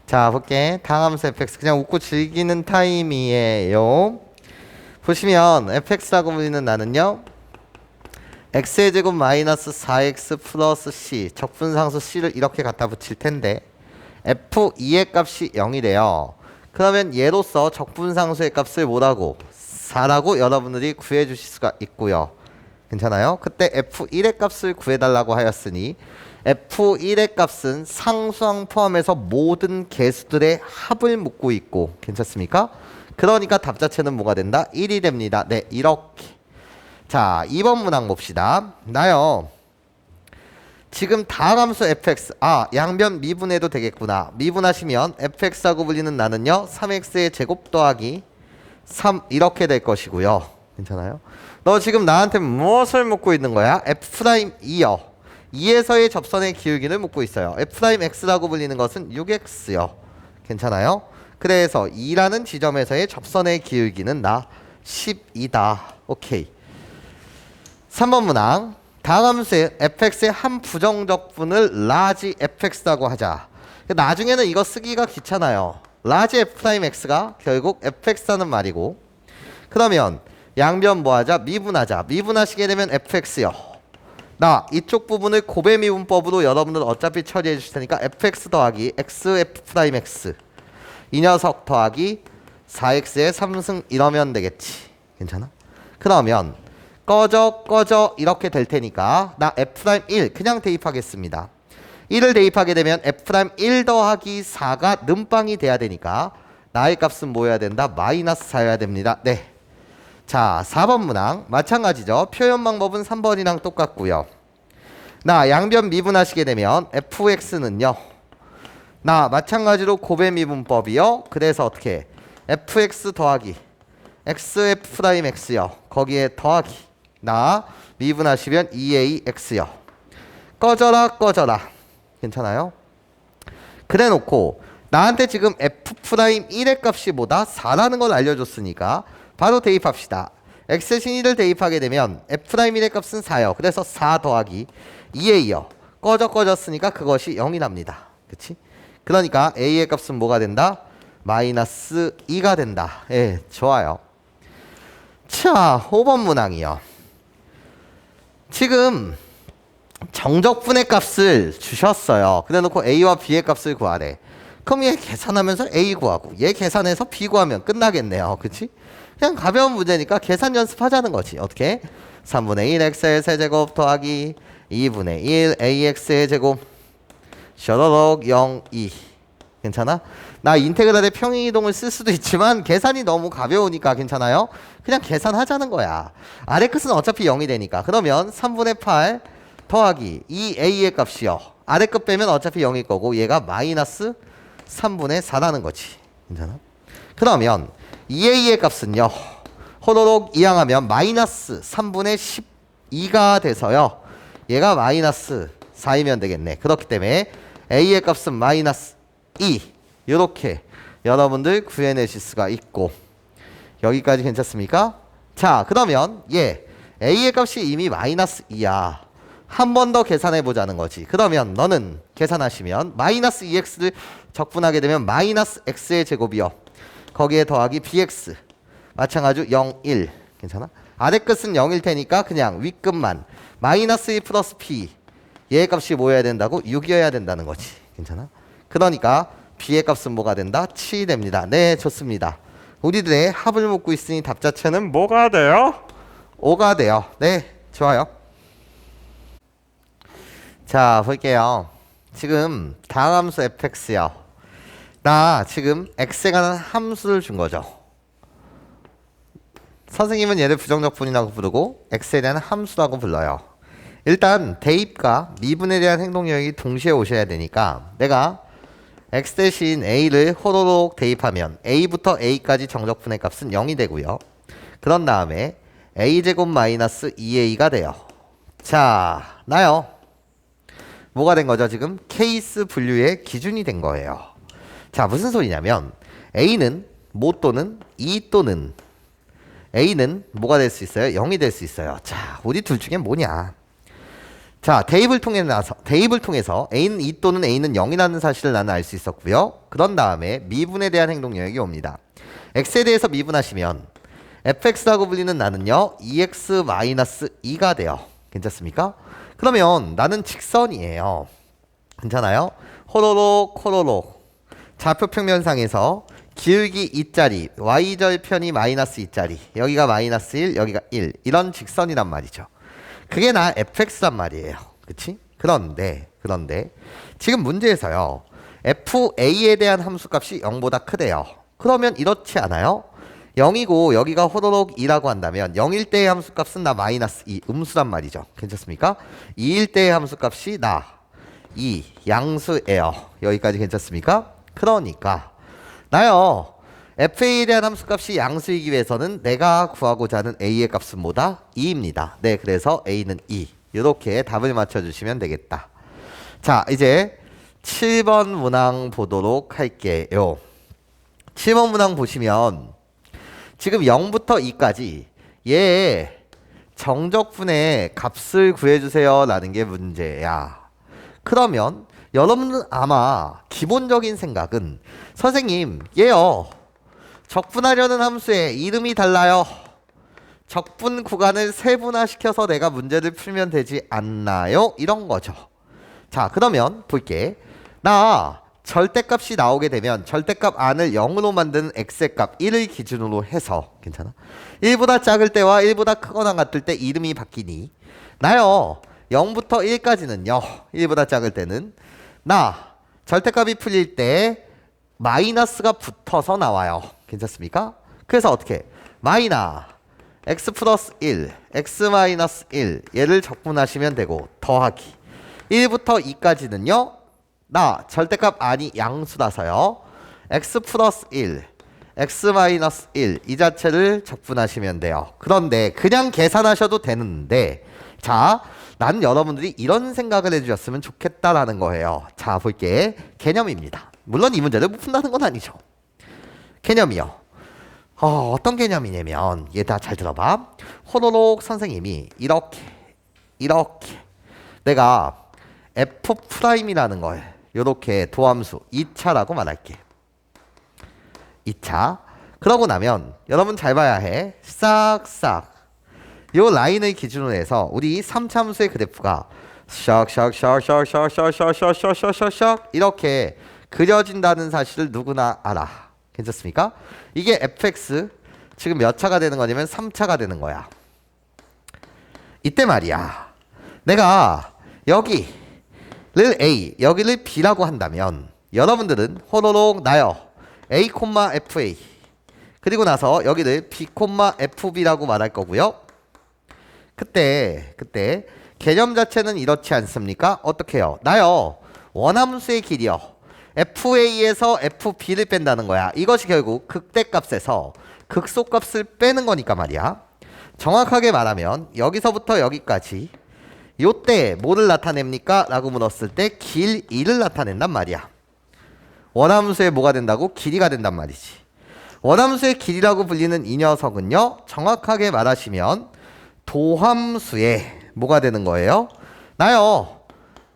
자, 볼게. 당함수 fx 그냥 웃고 즐기는 타임이에요. 보시면 fx라고 불리는 나는요, x의 제곱 마이너스 4x 플러스 c 적분상수 c를 이렇게 갖다 붙일 텐데 f2의 값이 0이래요. 그러면 얘로서 적분상수의 값을 뭐라고? 4라고 여러분들이 구해 주실 수가 있고요. 괜찮아요? 그때 f1의 값을 구해달라고 하였으니 f1의 값은 상수항 포함해서 모든 개수들의 합을 묻고 있고, 괜찮습니까? 그러니까 답 자체는 뭐가 된다? 1이 됩니다. 네, 이렇게. 자, 2번 문항 봅시다. 나요, 지금 다함수 fx, 양변 미분해도 되겠구나. 미분하시면 fx라고 불리는 나는요 3x의 제곱 더하기 3 이렇게 될 것이고요. 괜찮아요? 너 지금 나한테 무엇을 묻고 있는 거야? f'2요 2에서의 접선의 기울기를 묻고 있어요. f'x라고 불리는 것은 6x요. 괜찮아요? 그래서 2라는 지점에서의 접선의 기울기는 나 10이다. 오케이. 3번 문항, 다함수의 fx의 한 부정적분을 라지 fx라고 하자. 나중에는 이거 쓰기가 귀찮아요. 라지 f'x가 결국 fx라는 말이고, 그러면 양변 뭐하자? 미분하자. 미분하시게 되면 fx요. 나 이쪽 부분을 고배 미분법으로 여러분들 어차피 처리해 주실 테니까 fx 더하기 xf'(x) 이 녀석 더하기 4x의 3승 이러면 되겠지. 괜찮아? 그러면 꺼져 이렇게 될 테니까 나 f'1 그냥 대입하겠습니다. 1을 대입하게 되면 f'1 더하기 4가 는빵이 돼야 되니까 나의 값은 뭐여야 된다? 마이너스 4여야 됩니다. 네. 자, 4번 문항 마찬가지죠. 표현 방법은 3번이랑 똑같고요. 나 양변 미분하시게 되면 fx는요, 나 마찬가지로 고배 미분법이요. 그래서 어떻게 fx 더하기 xf'(x요) 거기에 더하기 나 미분하시면 2ax요. 꺼져라. 괜찮아요? 그래 놓고 나한테 지금 f'1의 값이 뭐다? 4라는 걸 알려줬으니까 바로 대입합시다. x 대신 1을 대입하게 되면 f'1의 값은 4요. 그래서 4 더하기 2a요. 꺼졌으니까 그것이 0이 납니다. 그치? 그러니까 a의 값은 뭐가 된다? 마이너스 2가 된다. 예, 좋아요. 자, 5번 문항이요. 지금 정적분의 값을 주셨어요. 그래 놓고 a와 b의 값을 구하래. 그럼 얘 계산하면서 a 구하고 얘 계산해서 b 구하면 끝나겠네요. 그치? 그냥 가벼운 문제니까 계산 연습하자는 거지. 어떻게? 3분의 1 x의 세제곱 더하기 2분의 1 ax의 제곱 셔러럭 0, 2. 괜찮아? 나 인테그랄의 평행이동을 쓸 수도 있지만 계산이 너무 가벼우니까 괜찮아요? 그냥 계산하자는 거야. 아래 끝은 어차피 0이 되니까. 그러면 3분의 8 더하기 2a의 값이요. 아래 끝 빼면 어차피 0일 거고 얘가 마이너스 3분의 4라는 거지. 괜찮아? 그러면 2a의 값은요, 호로록 이항하면 마이너스 3분의 12가 돼서요, 얘가 마이너스 4이면 되겠네. 그렇기 때문에 a의 값은 마이너스 2 이렇게 여러분들 구해내실 수가 있고, 여기까지 괜찮습니까? 자, 그러면 a의 값이 이미 마이너스 2야. 한 번 더 계산해 보자는 거지. 그러면 너는 계산하시면 마이너스 2x를 적분하게 되면 마이너스 x의 제곱이요. 거기에 더하기 bx 마찬가지로 0, 1. 괜찮아? 아래 끝은 0일 테니까 그냥 윗끝만 마이너스 2 플러스 p 얘의 값이 뭐여야 된다고? 6이어야 된다는 거지. 괜찮아? 그러니까 b의 값은 뭐가 된다? 7이 됩니다. 네, 좋습니다. 우리들의 합을 묻고 있으니 답 자체는 뭐가 돼요? 5가 돼요. 네, 좋아요. 자, 볼게요. 지금 다함수 fx요. 나 지금 x에 관한 함수를 준 거죠. 선생님은 얘를 부정적분이라고 부르고 x에 대한 함수라고 불러요. 일단 대입과 미분에 대한 행동력이 동시에 오셔야 되니까 내가 x 대신 a를 호로록 대입하면 a부터 a까지 정적분의 값은 0이 되고요. 그런 다음에 a제곱 마이너스 2a가 돼요. 자, 나요. 뭐가 된 거죠? 지금 케이스 분류의 기준이 된 거예요. 자, 무슨 소리냐면 a는 모 또는 2 또는 a는 뭐가 될 수 있어요? 0이 될 수 있어요. 자, 우리 둘 중에 뭐냐? 자, 대입을 통해서 A는 2 또는 A는 0이라는 사실을 나는 알 수 있었고요. 그런 다음에 미분에 대한 행동 영역이 옵니다. x에 대해서 미분하시면 fx라고 불리는 나는요 2x-2가 돼요. 괜찮습니까? 그러면 나는 직선이에요. 괜찮아요? 호로록 좌표평면상에서 기울기 2짜리 y절편이 마이너스 2짜리 여기가 마이너스 1 여기가 1 이런 직선이란 말이죠. 그게 나 fx란 말이에요. 그치? 그런데 지금 문제에서요 fa에 대한 함수값이 0보다 크대요. 그러면 이렇지 않아요? 0이고 여기가 호로록 2라고 한다면 0일 때의 함수값은 나 마이너스 2 음수란 말이죠. 괜찮습니까? 2일 때의 함수값이 나 2 양수예요. 여기까지 괜찮습니까? 그러니까 나요 fa에 대한 함수값이 양수이기 위해서는 내가 구하고자 하는 a의 값은 뭐다? 2입니다. 네, 그래서 a는 2 이렇게 답을 맞춰주시면 되겠다. 자, 이제 7번 문항 보도록 할게요. 7번 문항 보시면 지금 0부터 2까지 얘 정적분의 값을 구해주세요 라는 게 문제야. 그러면 여러분은 아마 기본적인 생각은 선생님 얘요 적분하려는 함수의 이름이 달라요. 적분 구간을 세분화시켜서 내가 문제를 풀면 되지 않나요? 이런 거죠. 자, 그러면 볼게. 나 절대값이 나오게 되면 절대값 안을 0으로 만드는 x의 값 1을 기준으로 해서 괜찮아? 1보다 작을 때와 1보다 크거나 같을 때 이름이 바뀌니 나요 0부터 1까지는요 1보다 작을 때는 나 절대값이 풀릴 때 마이너스가 붙어서 나와요. 괜찮습니까? 그래서 어떻게? x 플러스 1 x 마이너스 1 얘를 적분하시면 되고 더하기 1부터 2까지는요 나 절대값 아니 양수라서요 x 플러스 1 x 마이너스 1 이 자체를 적분하시면 돼요. 그런데 그냥 계산하셔도 되는데 자, 난 여러분들이 이런 생각을 해주셨으면 좋겠다라는 거예요. 자, 볼게. 개념입니다. 물론 이 문제를 못 푼다는 건 아니죠. 개념이요. 어떤 개념이냐면 얘다 잘 들어봐. 호로록 선생님이 이렇게 내가 F'이라는 걸 이렇게 도함수 2차라고 말할게. 2차. 그러고 나면 여러분 잘 봐야 해. 싹싹 요 라인을 기준으로 해서 우리 3차 함수의 그래프가 샥샥샥샥샥샥샥샥샥샥 이렇게 그려진다는 사실을 누구나 알아. 괜찮습니까? 이게 fx 지금 몇 차가 되는 거냐면 3차가 되는 거야. 이때 말이야 내가 여기를 A 여기를 B라고 한다면 여러분들은 호로록 나요 A, FA 그리고 나서 여기를 B, FB라고 말할 거고요. 그때 개념 자체는 이렇지 않습니까? 어떻게 해요? 나요 원함수의 길이요 FA에서 FB를 뺀다는 거야. 이것이 결국 극대값에서 극소값을 빼는 거니까 말이야. 정확하게 말하면 여기서부터 여기까지 요때 뭐를 나타냅니까? 라고 물었을 때 길 2를 나타낸단 말이야. 원함수의 뭐가 된다고? 길이가 된단 말이지. 원함수의 길이라고 불리는 이 녀석은요 정확하게 말하시면 도함수의 뭐가 되는 거예요? 나요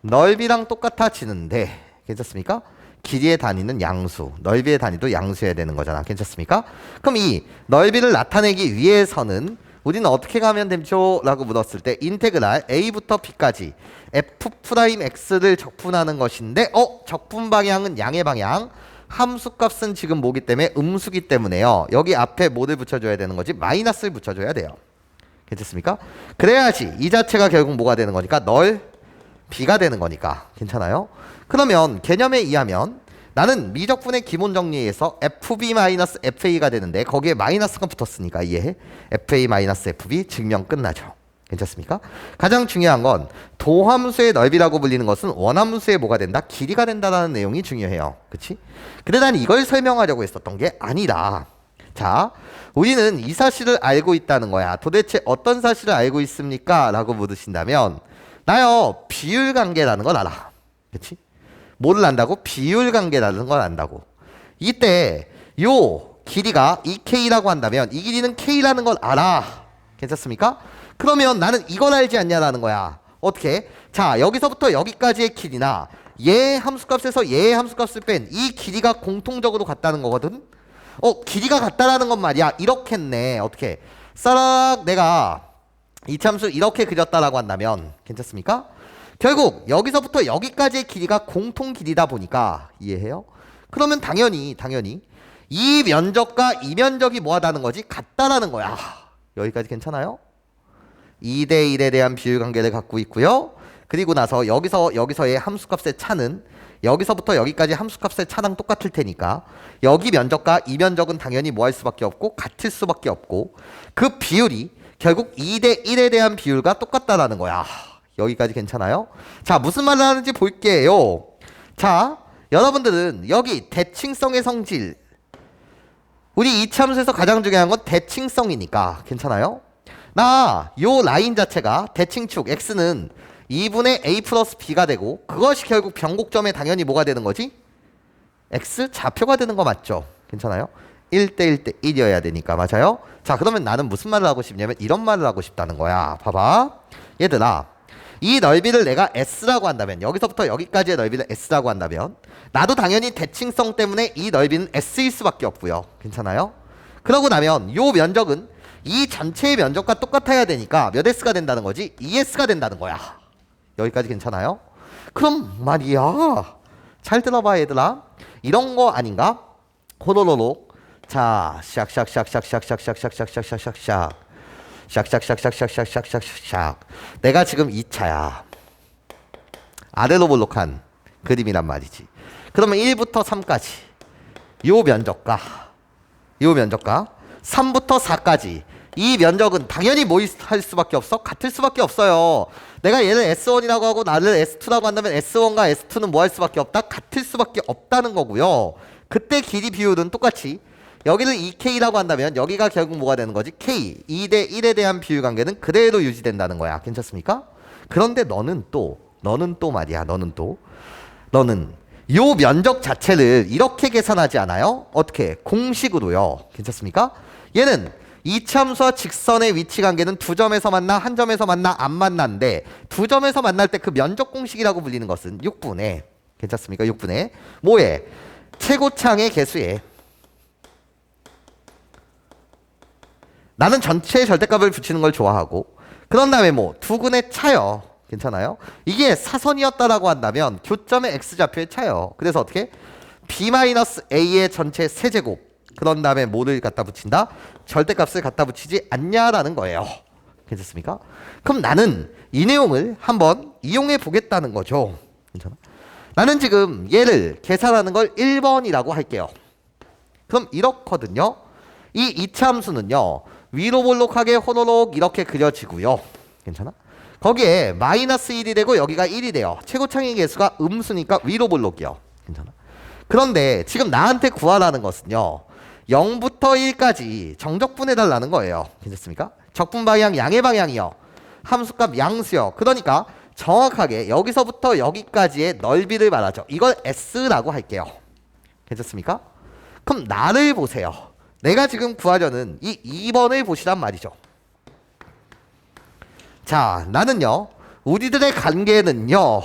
넓이랑 똑같아지는데 괜찮습니까? 길이의 단위는 양수, 넓이의 단위도 양수여야 되는 거잖아. 괜찮습니까? 그럼 이 넓이를 나타내기 위해서는 우리는 어떻게 가면 되죠? 라고 물었을 때 인테그랄 a부터 b까지 f'x를 적분하는 것인데 적분 방향은 양의 방향, 함수값은 지금 뭐기 때문에 음수기 때문에요. 여기 앞에 뭐를 붙여줘야 되는 거지? 마이너스를 붙여줘야 돼요. 괜찮습니까? 그래야지 이 자체가 결국 뭐가 되는 거니까 넓이가 되는 거니까. 괜찮아요? 그러면 개념에 의하면 나는 미적분의 기본 정리에서 FB-FA가 되는데 거기에 마이너스가 붙었으니까 이해해? FA-FB 증명 끝나죠. 괜찮습니까? 가장 중요한 건 도함수의 넓이라고 불리는 것은 원함수의 뭐가 된다? 길이가 된다라는 내용이 중요해요. 그치? 근데 난 이걸 설명하려고 했었던 게 아니라 자, 우리는 이 사실을 알고 있다는 거야. 도대체 어떤 사실을 알고 있습니까? 라고 물으신다면 나요 비율관계라는 걸 알아. 그치? 뭐를 안다고? 비율관계라는 걸 안다고. 이때 요 길이가 2K라고 한다면 이 길이는 K라는 걸 알아. 괜찮습니까? 그러면 나는 이걸 알지 않냐라는 거야. 어떻게? 자, 여기서부터 여기까지의 길이나 얘 함수값에서 얘의 함수값을 뺀 이 길이가 공통적으로 같다는 거거든. 길이가 같다라는 건 말이야. 이렇게 했네. 어떻게? 싹 내가 이참수 이렇게 그렸다라고 한다면 괜찮습니까? 결국 여기서부터 여기까지의 길이가 공통 길이다 보니까 이해해요? 그러면 당연히 이 면적과 이 면적이 뭐하다는 거지? 같다라는 거야. 여기까지 괜찮아요? 2대 1에 대한 비율 관계를 갖고 있고요. 그리고 나서 여기서의 함수값의 차는 여기서부터 여기까지 함수값의 차랑 똑같을 테니까 여기 면적과 이 면적은 당연히 뭐 할 수밖에 없고 같을 수밖에 없고 그 비율이 결국 2대 1에 대한 비율과 똑같다라는 거야. 여기까지 괜찮아요? 자, 무슨 말을 하는지 볼게요. 자, 여러분들은 여기 대칭성의 성질, 우리 이차함수에서 가장 중요한 건 대칭성이니까 괜찮아요? 나 요 라인 자체가 대칭축 x는 2분의 a 플러스 b가 되고 그것이 결국 변곡점에 당연히 뭐가 되는 거지? x 좌표가 되는 거 맞죠? 괜찮아요? 1대 1대 1이어야 되니까 맞아요? 자, 그러면 나는 무슨 말을 하고 싶냐면 이런 말을 하고 싶다는 거야. 봐봐. 얘들아, 이 넓이를 내가 s라고 한다면 여기서부터 여기까지의 넓이를 s라고 한다면 나도 당연히 대칭성 때문에 이 넓이는 s일 수밖에 없고요. 괜찮아요? 그러고 나면 요 면적은 이 전체의 면적과 똑같아야 되니까 몇 s가 된다는 거지? 2s가 된다는 거야. 여기까지 괜찮아요? 그럼 말이야, 잘 들어봐 얘들아. 이런 거 아닌가? 호로로록. 자, 샥샥샥샥샥샥샥샥샥샥샥샥샥샥샥샥샥샥. 내가 지금 2차야. 아래로 볼록한 그림이란 말이지. 그러면 1부터 3까지 요 면적과 3부터 4까지 이 면적은 당연히 뭐 할 수밖에 없어? 같을 수밖에 없어요. 내가 얘를 S1이라고 하고 나를 S2라고 한다면 S1과 S2는 뭐 할 수밖에 없다? 같을 수밖에 없다는 거고요. 그때 길이 비율은 똑같이 여기를 2K라고 한다면 여기가 결국 뭐가 되는 거지? K 2대 1에 대한 비율 관계는 그대로 유지된다는 거야. 괜찮습니까? 그런데 너는 또 말이야. 너는 요 면적 자체를 이렇게 계산하지 않아요? 어떻게? 공식으로요. 괜찮습니까? 얘는 이차함수와 직선의 위치 관계는 두 점에서 만나, 한 점에서 만나, 안 만나는데 두 점에서 만날 때 그 면적 공식이라고 불리는 것은 6분의 괜찮습니까? 6분의 뭐에? 최고창의 개수에 나는 전체의 절대값을 붙이는 걸 좋아하고 그런 다음에 뭐 두근의 차요. 괜찮아요? 이게 사선이었다라고 한다면 교점의 x좌표의 차요. 그래서 어떻게? b-a의 전체 세제곱 그런 다음에 뭐를 갖다 붙인다? 절대값을 갖다 붙이지 않냐라는 거예요. 괜찮습니까? 그럼 나는 이 내용을 한번 이용해 보겠다는 거죠. 괜찮아? 나는 지금 얘를 계산하는 걸 1번이라고 할게요. 그럼 이렇거든요. 이 2차 함수는요. 위로 볼록하게 호로록 이렇게 그려지고요. 괜찮아? 거기에 마이너스 1이 되고 여기가 1이 돼요. 최고창의 개수가 음수니까 위로 볼록이요. 괜찮아? 그런데 지금 나한테 구하라는 것은요. 0부터 1까지 정적분해달라는 거예요. 괜찮습니까? 적분 방향 양의 방향이요. 함수값 양수요. 그러니까 정확하게 여기서부터 여기까지의 넓이를 말하죠. 이걸 S라고 할게요. 괜찮습니까? 그럼 나를 보세요. 내가 지금 구하려는 이 2번을 보시란 말이죠. 자, 나는요. 우리들의 관계는요.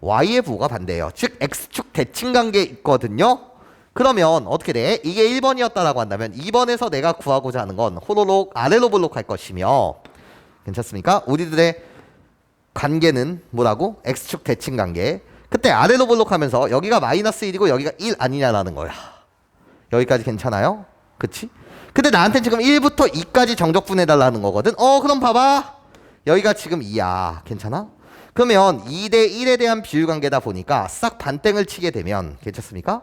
Y의 부호가 반대예요. 즉 X축 대칭 관계 있거든요. 그러면 어떻게 돼? 이게 1번이었다라고 한다면 2번에서 내가 구하고자 하는 건 호로록 아래로 볼록할 것이며 괜찮습니까? 우리들의 관계는 뭐라고? X축 대칭 관계. 그때 아래로 볼록하면서 여기가 마이너스 1이고 여기가 1 아니냐라는 거야. 여기까지 괜찮아요? 그치? 근데 나한테 지금 1부터 2까지 정적분해달라는 거거든. 그럼 봐봐. 여기가 지금 2야. 괜찮아? 그러면 2대 1에 대한 비율 관계다 보니까 싹 반땡을 치게 되면 괜찮습니까?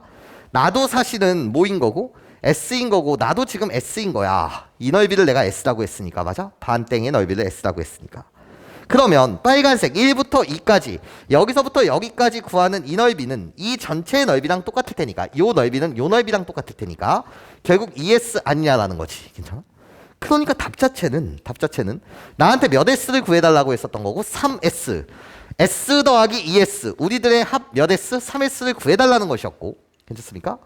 나도 사실은 뭐인 거고 S인 거고 나도 지금 S인 거야. 이 넓이를 내가 S라고 했으니까 맞아? 반땡의 넓이를 S라고 했으니까. 그러면 빨간색 1부터 2까지 여기서부터 여기까지 구하는 이 넓이는 이 전체의 넓이랑 똑같을 테니까 이 넓이는 이 넓이랑 똑같을 테니까 결국 2S 아니냐라는 거지. 괜찮아? 그러니까 답 자체는 나한테 몇 S를 구해달라고 했었던 거고 3S S 더하기 2S 우리들의 합 몇 S? 3S를 구해달라는 것이었고 괜찮습니까?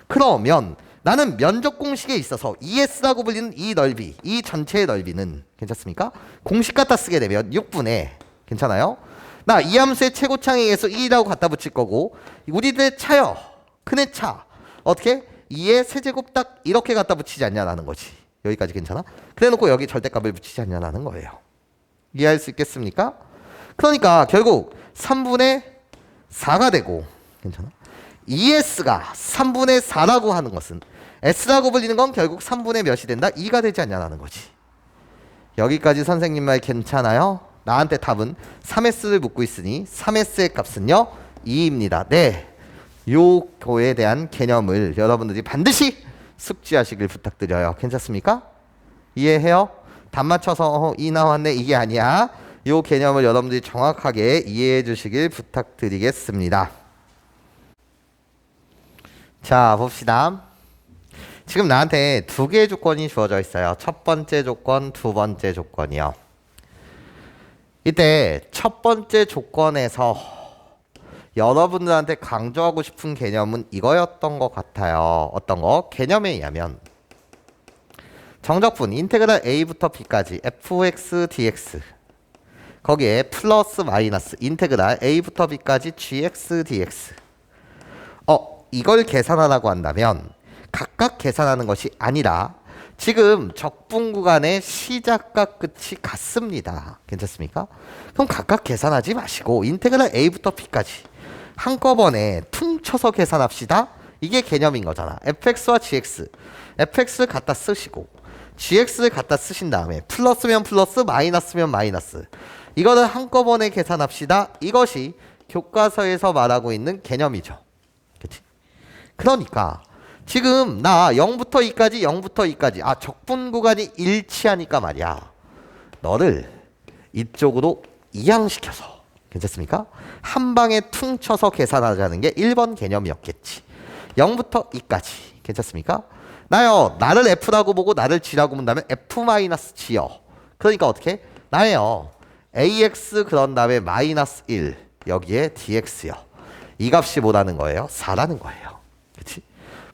그러면 나는 면적 공식에 있어서 ES라고 불리는 이 넓이, 이 전체의 넓이는 괜찮습니까? 공식 갖다 쓰게 되면 6분의 괜찮아요? 나 이 함수의 최고창의 계수 1이라고 갖다 붙일 거고 우리들의 차요. 큰의 차. 어떻게? 2의 세제곱 딱 이렇게 갖다 붙이지 않냐라는 거지. 여기까지 괜찮아? 그래놓고 여기 절대값을 붙이지 않냐라는 거예요. 이해할 수 있겠습니까? 그러니까 결국 3분의 4가 되고 괜찮아? ES가 3분의 4라고 하는 것은 S라고 불리는 건 결국 3분의 몇이 된다? 2가 되지 않냐라는 거지. 여기까지 선생님 말 괜찮아요? 나한테 답은 3S를 묻고 있으니 3S의 값은요 2입니다. 네, 요거에 대한 개념을 여러분들이 반드시 숙지하시길 부탁드려요. 괜찮습니까? 이해해요? 답 맞춰서 2 나왔네 이게 아니야. 요 개념을 여러분들이 정확하게 이해해 주시길 부탁드리겠습니다. 자, 봅시다. 지금 나한테 두 개의 조건이 주어져 있어요. 첫 번째 조건, 두 번째 조건이요. 이때 첫 번째 조건에서 여러분들한테 강조하고 싶은 개념은 이거였던 것 같아요. 어떤 거? 개념에 의하면 정적분 인테그랄 a부터 b까지 fx dx 거기에 플러스 마이너스 인테그랄 a부터 b까지 gx dx 이걸 계산하라고 한다면 각각 계산하는 것이 아니라 지금 적분 구간의 시작과 끝이 같습니다. 괜찮습니까? 그럼 각각 계산하지 마시고 인테그랄 a부터 b까지 한꺼번에 퉁쳐서 계산합시다. 이게 개념인 거잖아. fx와 gx fx를 갖다 쓰시고 gx를 갖다 쓰신 다음에 플러스면 플러스 마이너스면 마이너스 이거를 한꺼번에 계산합시다. 이것이 교과서에서 말하고 있는 개념이죠. 그치? 그러니까 지금 나 0부터 2까지 0부터 2까지 적분 구간이 일치하니까 말이야. 너를 이쪽으로 이양시켜서 괜찮습니까? 한 방에 퉁쳐서 계산하자는 게 1번 개념이었겠지. 0부터 2까지 괜찮습니까? 나요 나를 F라고 보고 나를 G라고 본다면 F-G요. 그러니까 어떻게? 나예요 AX 그런 다음에 마이너스 1 여기에 DX요. 이 값이 뭐라는 거예요? 4라는 거예요. 그치?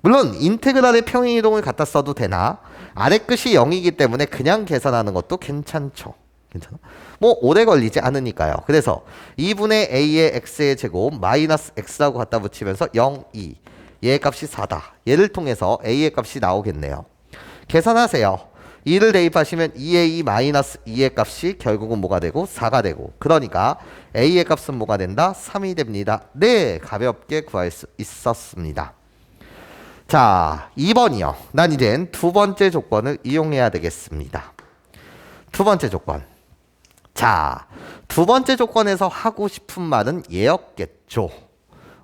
물론 인테그랄의 평행이동을 갖다 써도 되나 아래 끝이 0이기 때문에 그냥 계산하는 것도 괜찮죠. 괜찮아? 뭐 오래 걸리지 않으니까요. 그래서 2분의 a의 x의 제곱 마이너스 x라고 갖다 붙이면서 0, 2 얘의 값이 4다. 얘를 통해서 a의 값이 나오겠네요. 계산하세요. 2를 대입하시면 2a 마이너스 2의 값이 결국은 뭐가 되고 4가 되고 그러니까 a의 값은 뭐가 된다? 3이 됩니다. 네, 가볍게 구할 수 있었습니다. 자, 2번이요. 난 이젠 두 번째 조건을 이용해야 되겠습니다. 두 번째 조건. 자, 두 번째 조건에서 하고 싶은 말은 얘였겠죠.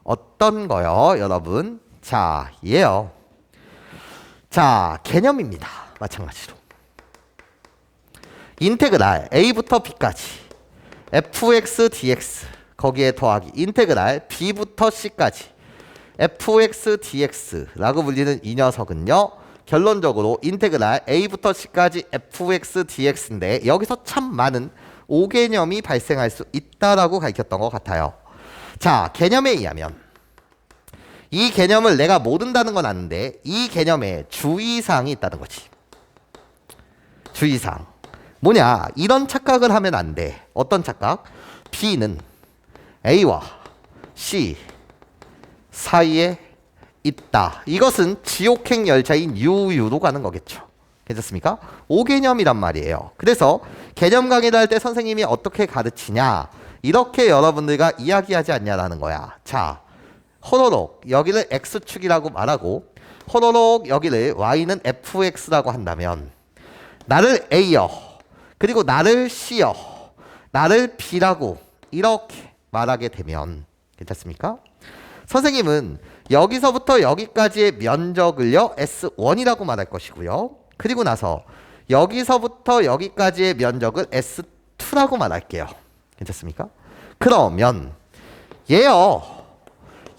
어떤 거요, 여러분? 자, 얘요. 자, 개념입니다. 마찬가지로. 인테그랄 a부터 b까지 fx dx 거기에 더하기 인테그랄 b부터 c까지 fx dx라고 불리는 이 녀석은요. 결론적으로 인테그랄 a부터 c까지 fx dx인데 여기서 참 많은 오개념이 발생할 수 있다라고 가르쳤던 것 같아요. 자, 개념에 의하면 이 개념을 내가 모른다는 건 아는데 이 개념에 주의사항이 있다는 거지. 주의사항. 뭐냐? 이런 착각을 하면 안 돼. 어떤 착각? B는 A와 C 사이에 있다. 이것은 지옥행 열차인 유유로 가는 거겠죠. 괜찮습니까? 오개념이란 말이에요. 그래서 개념 강의를 할 때 선생님이 어떻게 가르치냐? 이렇게 여러분들과 이야기하지 않냐라는 거야. 자, 호로록 여기를 x축이라고 말하고 호로록 여기를 y는 fx라고 한다면 나를 a요. 그리고 나를 c요. 나를 b라고 이렇게 말하게 되면 괜찮습니까? 선생님은 여기서부터 여기까지의 면적을요 S1이라고 말할 것이고요. 그리고 나서 여기서부터 여기까지의 면적을 S2라고 말할게요. 괜찮습니까? 그러면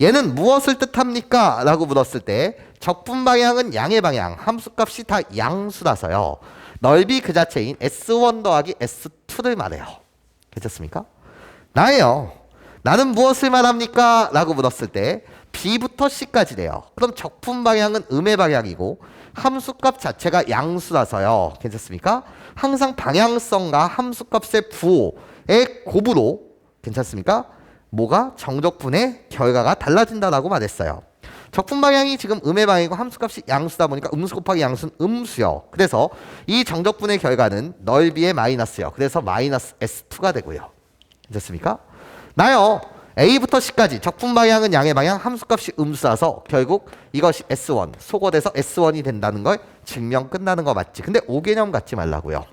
얘는 무엇을 뜻합니까? 라고 물었을 때 적분 방향은 양의 방향, 함수값이 다 양수라서요. 넓이 그 자체인 S1 더하기 S2를 말해요. 괜찮습니까? 나는 무엇을 말합니까? 라고 물었을 때 B부터 C까지래요. 그럼 적분 방향은 음의 방향이고 함수값 자체가 양수라서요. 괜찮습니까? 항상 방향성과 함수값의 부호의 곱으로 괜찮습니까? 뭐가? 정적분의 결과가 달라진다라고 말했어요. 적분 방향이 지금 음의 방향이고 함수값이 양수다 보니까 음수 곱하기 양수는 음수요. 그래서 이 정적분의 결과는 넓이의 마이너스요. 그래서 마이너스 S2가 되고요. 괜찮습니까? 나요. A부터 C까지 적분 방향은 양의 방향, 함수값이 음수라서 결국 이것이 S1, 소거돼서 S1이 된다는 걸 증명 끝나는 거 맞지? 근데 오개념 갖지 말라고요.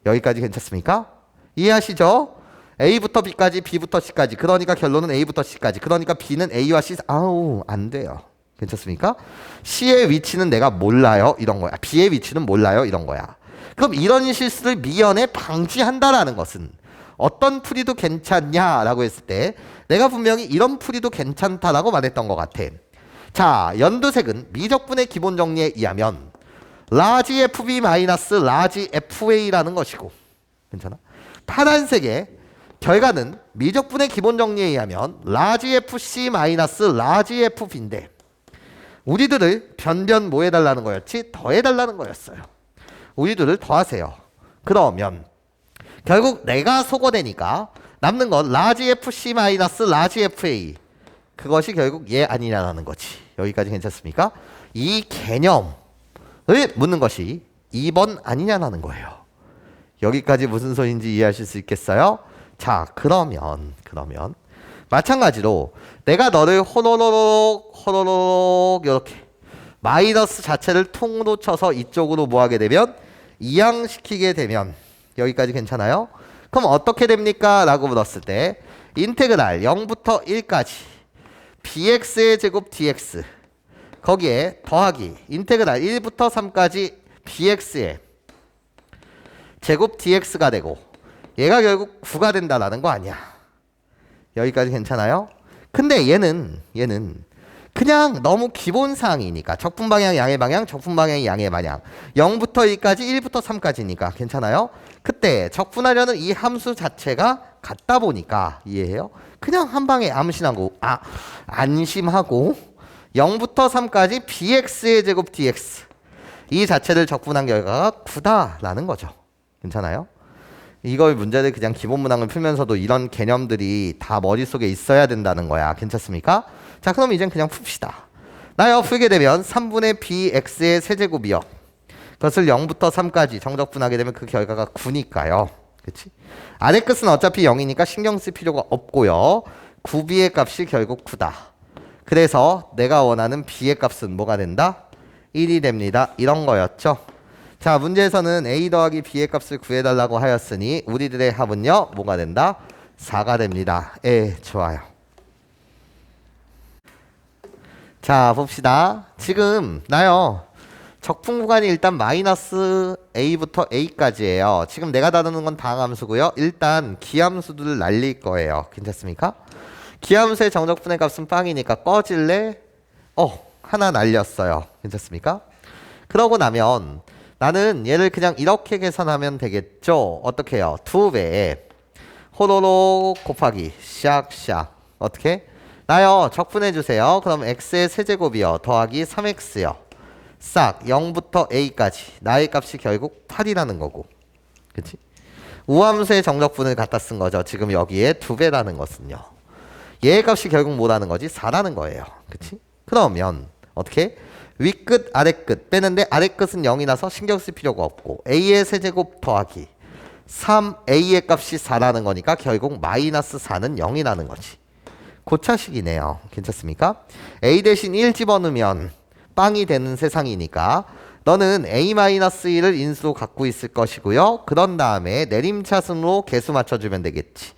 여기까지 괜찮습니까? 이해하시죠? A부터 B까지, B부터 C까지. 그러니까 결론은 A부터 C까지. 그러니까 B는 A와 C. 아우, 안 돼요. 괜찮습니까? C의 위치는 내가 몰라요. 이런 거야. B의 위치는 몰라요. 이런 거야. 그럼 이런 실수를 미연에 방지한다라는 것은 어떤 풀이도 괜찮냐라고 했을 때 내가 분명히 이런 풀이도 괜찮다라고 말했던 것 같아. 자, 연두색은 미적분의 기본 정리에 의하면 라지 FB 마이너스 라지 FA라는 것이고, 괜찮아? 파란색의 결과는 미적분의 기본 정리에 의하면 라지 FC 마이너스 라지 FB인데 우리들을 변변 뭐 해달라는 거였지? 더해달라는 거였어요. 우리들을 더하세요. 그러면 결국 내가 소거되니까 남는 건 라지 FC 마이너스 라지 FA. 그것이 결국 얘 아니냐라는 거지. 여기까지 괜찮습니까? 이 개념을 묻는 것이 2번 아니냐라는 거예요. 여기까지 무슨 소리인지 이해하실 수 있겠어요? 자, 그러면 마찬가지로 내가 너를 호로록 이렇게 마이너스 자체를 통으로 쳐서 이쪽으로 뭐 하게 되면 이항시키게 되면 여기까지 괜찮아요? 그럼 어떻게 됩니까? 라고 물었을 때 인테그랄 0부터 1까지 bx의 제곱 dx 거기에 더하기 인테그랄 1부터 3까지 bx의 제곱 dx가 되고 얘가 결국 9가 된다라는 거 아니야. 여기까지 괜찮아요? 근데 얘는 그냥 너무 기본 사항이니까 적분 방향 양의 방향, 적분 방향이 양의 방향 0부터 2까지 1부터 3까지니까 괜찮아요? 그때 적분하려는 이 함수 자체가 같다 보니까 이해해요? 그냥 한 방에 안심하고 0부터 3까지 bx의 제곱 dx 이 자체를 적분한 결과가 9다라는 거죠. 괜찮아요? 이걸 문제를 그냥 기본 문항을 풀면서도 이런 개념들이 다 머릿속에 있어야 된다는 거야. 괜찮습니까? 자, 그럼 이젠 그냥 풉시다. 나요, 풀게 되면 3분의 bx의 세제곱이요. 그것을 0부터 3까지 정적분하게 되면 그 결과가 9니까요. 그치? 아래 끝은 어차피 0이니까 신경 쓸 필요가 없고요. 9b의 값이 결국 9다. 그래서 내가 원하는 b의 값은 뭐가 된다? 1이 됩니다. 이런 거였죠. 자, 문제에서는 a 더하기 b의 값을 구해달라고 하였으니 우리들의 합은요 뭐가 된다? 4가 됩니다. 좋아요. 자, 봅시다. 지금 나요 적분 구간이 일단 마이너스 a부터 a까지예요. 지금 내가 다루는 건 다항함수고요. 일단 기함수들을 날릴 거예요. 괜찮습니까? 기함수의 정적분의 값은 빵이니까 꺼질래? 하나 날렸어요. 괜찮습니까? 그러고 나면 나는 얘를 그냥 이렇게 계산하면 되겠죠. 어떻게 해요? 2배에 호로록 곱하기 샥샥 어떻게? 나요 적분해 주세요. 그럼 x의 세제곱이요 더하기 3x요 싹 0부터 a까지 나의 값이 결국 8이라는 거고, 그치? 우함수의 정적분을 갖다 쓴 거죠. 지금 여기에 2배라는 것은요 얘의 값이 결국 뭐라는 거지? 4라는 거예요. 그치? 그러면 어떻게? 윗끝 아랫끝 빼는데 아랫끝은 0이라서 신경 쓸 필요가 없고 a의 세제곱 더하기 3a의 값이 4라는 거니까 결국 마이너스 4는 0이라는 거지. 고차식이네요. 괜찮습니까? a 대신 1 집어넣으면 빵이 되는 세상이니까 너는 a-1을 인수로 갖고 있을 것이고요. 그런 다음에 내림차순으로 개수 맞춰주면 되겠지.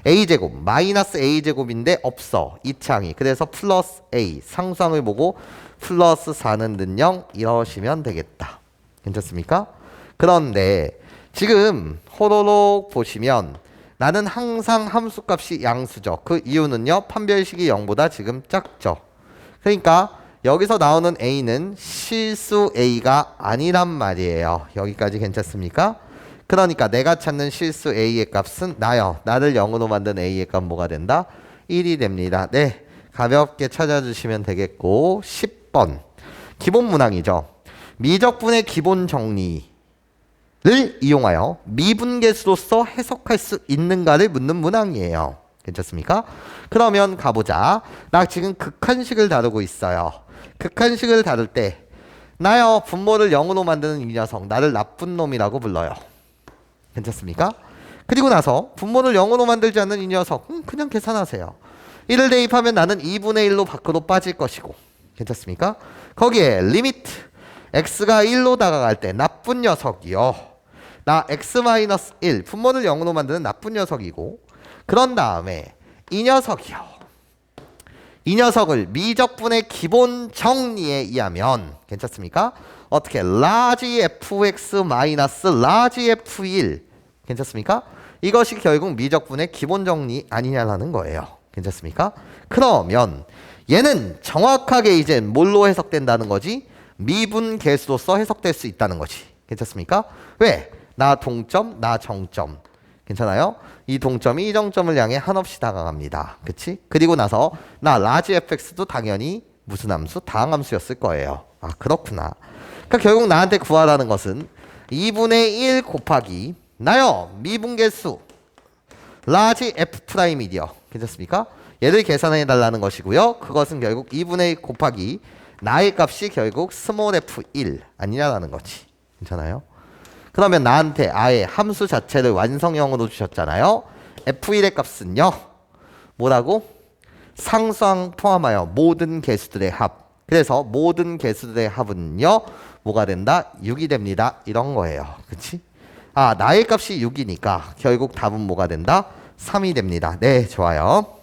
a제곱 마이너스 a제곱인데 없어 이 창이. 그래서 플러스 a 상수항을 보고 플러스 4는 는 0 이러시면 되겠다. 괜찮습니까? 그런데 지금 호로록 보시면 나는 항상 함수값이 양수죠. 그 이유는요 판별식이 0보다 지금 작죠. 그러니까 여기서 나오는 a는 실수 a가 아니란 말이에요. 여기까지 괜찮습니까? 그러니까 내가 찾는 실수 a의 값은 나를 0으로 만든 a의 값 뭐가 된다? 1이 됩니다. 네, 가볍게 찾아주시면 되겠고 10번 기본 문항이죠. 미적분의 기본 정리를 이용하여 미분계수로서 해석할 수 있는가를 묻는 문항이에요. 괜찮습니까? 그러면 가보자. 나 지금 극한식을 다루고 있어요. 극한식을 다룰 때 나요 분모를 0으로 만드는 이 녀석 나를 나쁜 놈이라고 불러요. 괜찮습니까? 그리고 나서 분모를 0으로 만들지 않는 이 녀석 그냥 계산하세요. 1을 대입하면 나는 2분의 1로 밖으로 빠질 것이고 괜찮습니까? 거기에 리미트 x가 1로 다가갈 때 나쁜 녀석이요. 나 x-1 분모를 0으로 만드는 나쁜 녀석이고 그런 다음에 이 녀석이요. 이 녀석을 미적분의 기본 정리에 의하면 괜찮습니까? 어떻게 large fx large f1 괜찮습니까? 이것이 결국 미적분의 기본 정리 아니냐라는 거예요. 괜찮습니까? 그러면 얘는 정확하게 이제 뭘로 해석된다는 거지? 미분 계수로서 해석될 수 있다는 거지. 괜찮습니까? 왜? 나 동점, 나 정점. 괜찮아요? 이 동점이 이 정점을 향해 한없이 다가갑니다. 그치? 그리고 나서 나 라지 fx도 당연히 무슨 함수? 다항함수였을 거예요. 아 그렇구나. 그러니까 결국 나한테 구하라는 것은 2분의 1 곱하기 나요 미분계수 라지 f'이디요. 괜찮습니까? 얘를 계산해 달라는 것이고요. 그것은 결국 2분의 1 곱하기 나의 값이 결국 스몰 f1 아니냐라는 거지. 괜찮아요? 그러면 나한테 아예 함수 자체를 완성형으로 주셨잖아요. f1의 값은요. 뭐라고? 상수항 포함하여 모든 개수들의 합. 그래서 모든 개수들의 합은요. 뭐가 된다? 6이 됩니다. 이런 거예요. 그치? 아 나의 값이 6이니까 결국 답은 뭐가 된다? 3이 됩니다. 네 좋아요.